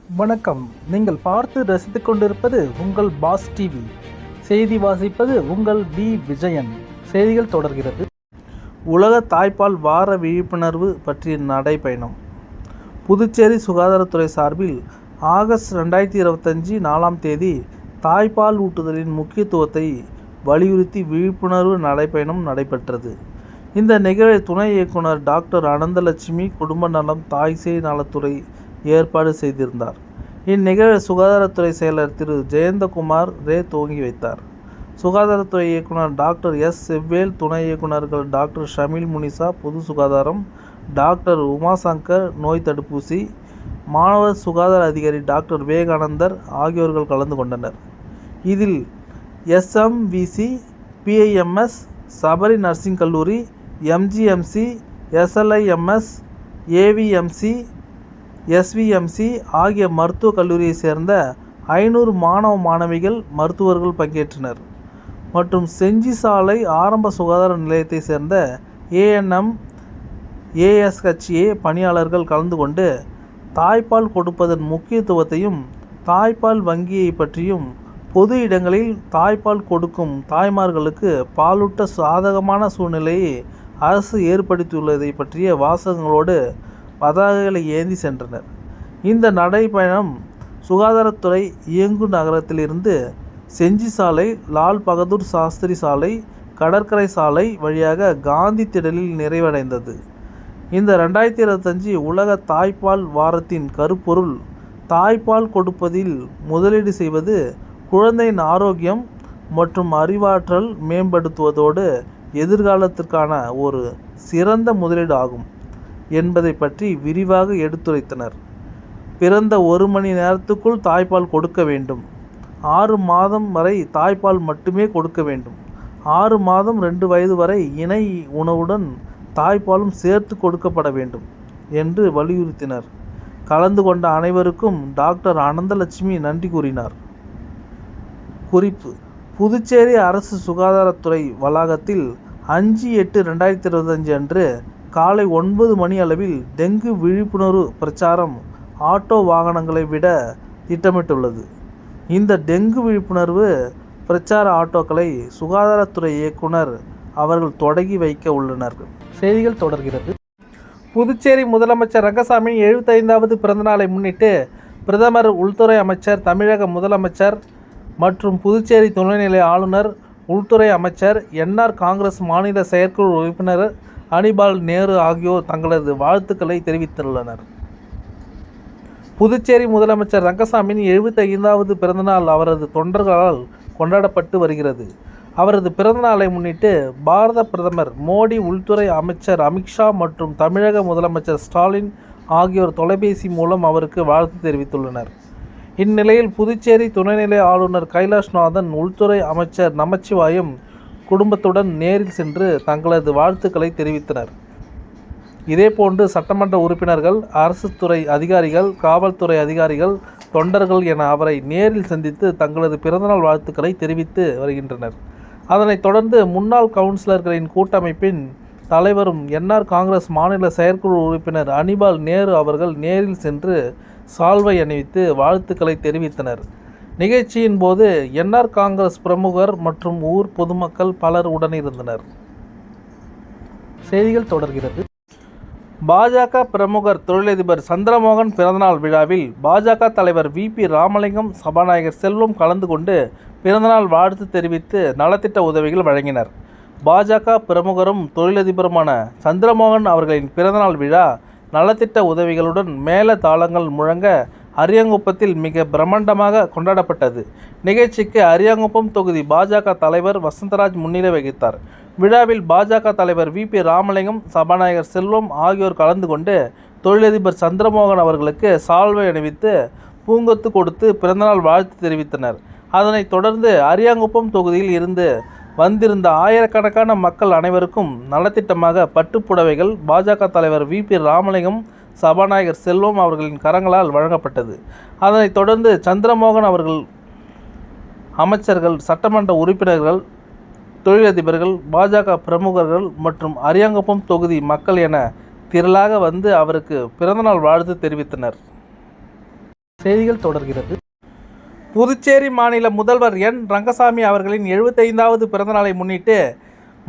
வணக்கம். நீங்கள் பார்த்து ரசித்துக் கொண்டிருப்பது உங்கள் பாஸ் டிவி. செய்தி வாசிப்பது உங்கள் பி விஜயன். செய்திகள் தொடர்கிறது. உலக தாய்ப்பால் வார விழிப்புணர்வு பற்றிய நடைபயணம். புதுச்சேரி சுகாதாரத்துறை சார்பில் ஆகஸ்ட் 2025 4ஆம் தேதி தாய்ப்பால் ஊட்டுதலின் முக்கியத்துவத்தை வலியுறுத்தி விழிப்புணர்வு நடைபயணம் நடைபெற்றது. இந்த நிகழ்வை துணை இயக்குனர் டாக்டர் அனந்தலட்சுமி குடும்ப நலம் தாய்சேய் நலத்துறை ஏற்பாடு செய்திருந்தார். இந்நிகழ்வை சுகாதாரத்துறை செயலர் திரு ஜெயந்தகுமார் ரே துவங்கி வைத்தார். சுகாதாரத்துறை இயக்குனர் டாக்டர் எஸ் செவ்வேல், துணை இயக்குநர்கள் டாக்டர் ஷமீல் முனிசா பொது சுகாதாரம், டாக்டர் உமாசங்கர் நோய் தடுப்பூசி, மாணவர் சுகாதார அதிகாரி டாக்டர் விவேகானந்தர் ஆகியோர்கள் கலந்து கொண்டனர். இதில் எஸ்எம்விசி, பிஐஎம்எஸ், சபரி நர்சிங் கல்லூரி, எம்ஜிஎம்சி, எஸ்எல்ஐஎம்எஸ், ஏவிஎம்சி, எஸ்விஎம்சி ஆகிய மருத்துவக் கல்லூரியை சேர்ந்த 500 மாணவ மாணவிகள் மருத்துவர்கள் பங்கேற்றனர். மற்றும் செஞ்சி சாலை ஆரம்ப சுகாதார நிலையத்தை சேர்ந்த ஏஎன்எம், ஏஎஸ்ஹெச்ஏ பணியாளர்கள் கலந்து கொண்டு தாய்ப்பால் கொடுப்பதன் முக்கியத்துவத்தையும் தாய்ப்பால் வங்கியை பற்றியும் பொது இடங்களில் தாய்ப்பால் கொடுக்கும் தாய்மார்களுக்கு பாலூட்ட சாதகமான சூழ்நிலையை அரசு ஏற்படுத்தியுள்ளதை பற்றிய வாசகங்களோடு பதாகைகளை ஏந்தி சென்றனர். இந்த நடைபயணம் சுகாதாரத்துறை இயங்கு நகரத்திலிருந்து செஞ்சி சாலை, லால் பகதூர் சாஸ்திரி சாலை, கடற்கரை சாலை வழியாக காந்தி திடலில் நிறைவடைந்தது. இந்த 2025 உலக தாய்ப்பால் வாரத்தின் கருப்பொருள் தாய்ப்பால் கொடுப்பதில் முதலீடு செய்வது குழந்தையின் ஆரோக்கியம் மற்றும் அறிவாற்றல் மேம்படுத்துவதோடு எதிர்காலத்திற்கான ஒரு சிறந்த முதலீடு ஆகும் என்பதை பற்றி விரிவாக எடுத்துரைத்தனர். பிறந்த 1 மணி நேரத்துக்குள் தாய்ப்பால் கொடுக்க வேண்டும். 6 மாதம் வரை தாய்ப்பால் மட்டுமே கொடுக்க வேண்டும். 6 மாதம் 2 வயது வரை இணை உணவுடன் தாய்ப்பாலும் சேர்த்து கொடுக்கப்பட வேண்டும் என்று வலியுறுத்தினர். கலந்து கொண்ட அனைவருக்கும் டாக்டர் அனந்தலட்சுமி நன்றி கூறினார். குறிப்பு: புதுச்சேரி அரசு சுகாதாரத்துறை வளாகத்தில் 5/8/2025 அன்று காலை 9 மணி அளவில் டெங்கு விழிப்புணர்வு பிரச்சாரம் ஆட்டோ வாகனங்களை விட திட்டமிட்டுள்ளது. இந்த டெங்கு விழிப்புணர்வு பிரச்சார ஆட்டோக்களை சுகாதாரத்துறை இயக்குனர் அவர்கள் தொடங்கி வைக்க உள்ளனர். செய்திகள் தொடர்கிறது. புதுச்சேரி முதலமைச்சர் ரங்கசாமியின் 75வது பிறந்தநாளை முன்னிட்டு பிரதமர், உள்துறை அமைச்சர், தமிழக முதலமைச்சர் மற்றும் புதுச்சேரி துணைநிலை ஆளுநர், உள்துறை அமைச்சர், என்ஆர் காங்கிரஸ் மாநில செயற்குழு உறுப்பினர் அனிபால் நேரு ஆகியோர் தங்களது வாழ்த்துக்களை தெரிவித்துள்ளனர். புதுச்சேரி முதலமைச்சர் ரங்கசாமியின் 75வது பிறந்தநாள் அவரது தொண்டர்களால் கொண்டாடப்பட்டு வருகிறது. அவரது பிறந்தநாளை முன்னிட்டு பாரத பிரதமர் மோடி, உள்துறை அமைச்சர் அமித்ஷா மற்றும் தமிழக முதலமைச்சர் ஸ்டாலின் ஆகியோர் தொலைபேசி மூலம் அவருக்கு வாழ்த்து தெரிவித்துள்ளனர். இந்நிலையில் புதுச்சேரி துணைநிலை ஆளுநர் கைலாஷ்நாதன், உள்துறை அமைச்சர் நமச்சிவாயம் குடும்பத்துடன் நேரில் சென்று தங்களது வாழ்த்துக்களை தெரிவித்தனர். இதேபோன்று சட்டமன்ற உறுப்பினர்கள், அரசு துறை அதிகாரிகள், காவல்துறை அதிகாரிகள், தொண்டர்கள் என அவரை நேரில் சந்தித்து தங்களது பிறந்தநாள் வாழ்த்துக்களை தெரிவித்து வருகின்றனர். அதனைத் தொடர்ந்து முன்னாள் கவுன்சிலர்களின் கூட்டமைப்பின் தலைவரும் என்ஆர் காங்கிரஸ் மாநில செயற்குழு உறுப்பினர் அனிபால் நேரு அவர்கள் நேரில் சென்று சால்வை அணிவித்து வாழ்த்துக்களை தெரிவித்தனர். நிகழ்ச்சியின் போது என்ஆர் காங்கிரஸ் பிரமுகர் மற்றும் ஊர் பொதுமக்கள் பலர் உடனிருந்தனர். செய்திகள் தொடர்கிறது. பாஜக பிரமுகர் தொழிலதிபர் சந்திரமோகன் பிறந்தநாள் விழாவில் பாஜக தலைவர் VP ராமலிங்கம், சபாநாயகர் செல்வம் கலந்து கொண்டு பிறந்தநாள் வாழ்த்து தெரிவித்து நலத்திட்ட உதவிகள் வழங்கினர். பாஜக பிரமுகரும் தொழிலதிபருமான சந்திரமோகன் அவர்களின் பிறந்தநாள் விழா நலத்திட்ட உதவிகளுடன் மேல தாளங்கள் முழங்க அரியாங்குப்பத்தில் மிக பிரம்மாண்டமாக கொண்டாடப்பட்டது. நிகழ்ச்சிக்கு அரியாங்குப்பம் தொகுதி பாஜக தலைவர் வசந்தராஜ் முன்னிலை வகித்தார். விழாவில் பாஜக தலைவர் VP ராமலிங்கம், சபாநாயகர் செல்வம் ஆகியோர் கலந்து கொண்டு தொழிலதிபர் சந்திரமோகன் அவர்களுக்கு சால்வை அணிவித்து பூங்கொத்து கொடுத்து பிறந்தநாள் வாழ்த்து தெரிவித்தனர். அதனைத் தொடர்ந்து அரியாங்குப்பம் தொகுதியில் இருந்து வந்திருந்த ஆயிரக்கணக்கான மக்கள் அனைவருக்கும் நலத்திட்டமாக பட்டுப்புடவைகள் பாஜக தலைவர் VP ராமலிங்கம், சபாநாயகர் செல்வம் அவர்களின் கரங்களால் வழங்கப்பட்டது. அதனைத் தொடர்ந்து சந்திரமோகன் அவர்கள், அமைச்சர்கள், சட்டமன்ற உறுப்பினர்கள், தொழிலதிபர்கள், பாஜக பிரமுகர்கள் மற்றும் அரியாங்குப்பம் தொகுதி மக்கள் என திரளாக வந்து அவருக்கு பிறந்தநாள் வாழ்த்து தெரிவித்தனர். செய்திகள் தொடர்கிறது. புதுச்சேரி மாநில முதல்வர் என். ரங்கசாமி அவர்களின் 75வது பிறந்தநாளை முன்னிட்டு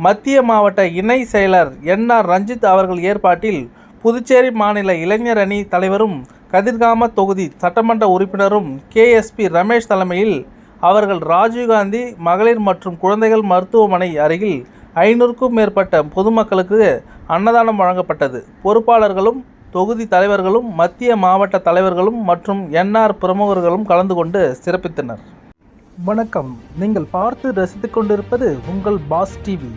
மத்திய மாவட்ட இணை செயலர் என்.ஆர். ரஞ்சித் அவர்கள் ஏற்பாட்டில் புதுச்சேரி மாநில இளைஞர் அணி தலைவரும் கதிர்காம தொகுதி சட்டமன்ற உறுப்பினரும் கே.எஸ்.பி. ரமேஷ் தலைமையில் அவர்கள் ராஜீவ்காந்தி மகளிர் மற்றும் குழந்தைகள் மருத்துவமனை அருகில் 500க்கும் மேற்பட்ட பொதுமக்களுக்கு அன்னதானம் வழங்கப்பட்டது. பொறுப்பாளர்களும் தொகுதி தலைவர்களும் மத்திய மாவட்ட தலைவர்களும் மற்றும் என்.ஆர். பிரமுகர்களும் கலந்து கொண்டு சிறப்பித்தனர். வணக்கம். நீங்கள் பார்த்து ரசித்துக் கொண்டிருப்பது உங்கள் பாஸ் டிவி.